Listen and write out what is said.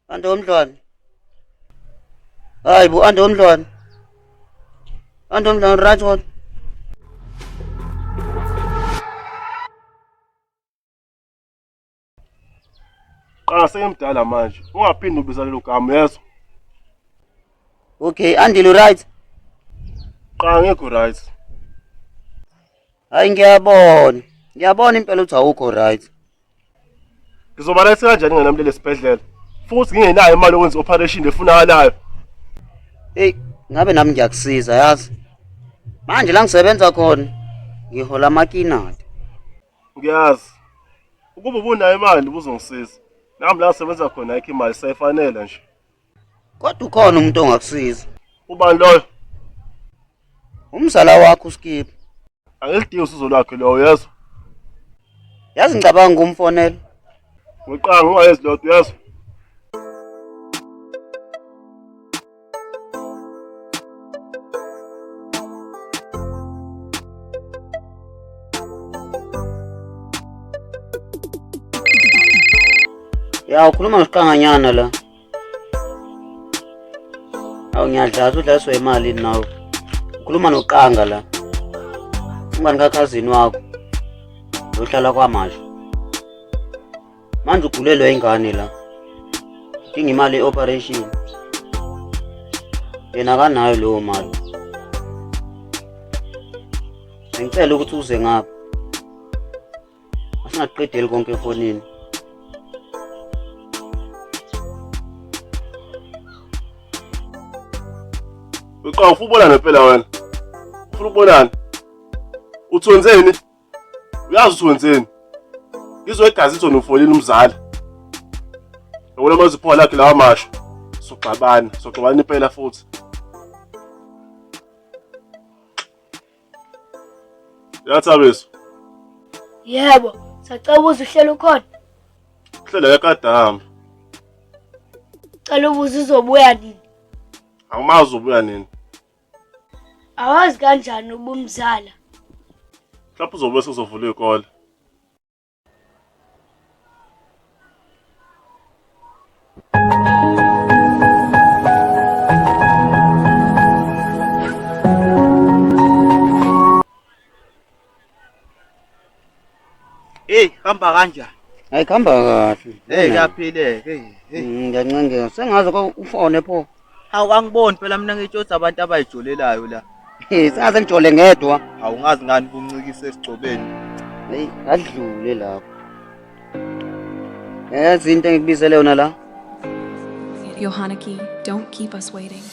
Andomdlwane. Hayi bu Andomdlwane. Andomdlwane right on. Sengimdala manje. Ungaphindi ubiza lelo gama yezwa. Okay, Andile right. Ngekho right. Hayi ngiyabona. Ngiyabona impela uthi awukho right. Ngizobala kanjani ngenamlele esibhedlela. Futhi ngingenayo imali yokwenza operation efunakalayo. Hey, ngabe nami ngiyakusiza yazi. Manje la ngisebenza khona ngihola amakinati. Ngiyazi. Ukuba ubunayo imali buzongisiza. Nami la ngisebenza khona ayikho imali sayifanele nje. Kodwa ukhona umuntu ongakusiza. Ubani loyo? Umzala wakho uSkip. Angilidingi usizo lwakhe lo yezwa. Yazi ngicabanga ngumfonela. Ungayenzi lotho yezwa. Ya ukhuluma ngesiqanganyana la. Awu ngiyadlaza udlaswa imali nawe. Ukhuluma noqanga la. Ungani kakhazini wakho. Uhlala kwaMasha. Manje ugulelwe ingane la. Udinga imali yeoperation. Yena kanayo leyo mali. Ngicela ukuthi uze ngapha. Asingaqedeli konke efonini. Ufuna ukubonana phela wena. Ufuna ukubonana. Uthi wenzeni? Uyazi uthi wenzeni? Ngizwe igazi lithi unofolile umzali. Yabona manje iphola lakhe lawa Masha. Soxabana impela futhi. Yathabeso. Yebo, sacela ubuze uhlelo khona. Kuhlela yakadama. Cela ubuze uzobuya nini? Angimazi ubuya nini. Awazi kanjani ubumzala? Mhlawumbe uzobuya sezovula ikole. Hey, hamba kanjani? Hayi khamba kahle. Hey, kuyaphileka. Ngiyancengela. Sengaze ufone pho. Hawu angiboni phela mina ngitshotha abantu abayijolelayo la. Sengaze ngijole ngedwa. Awungazi ngani kumncikise esigcobeni. Hey, adlule lapho. Yazi into engikubizele yona la. Yohanaki, don't keep us waiting.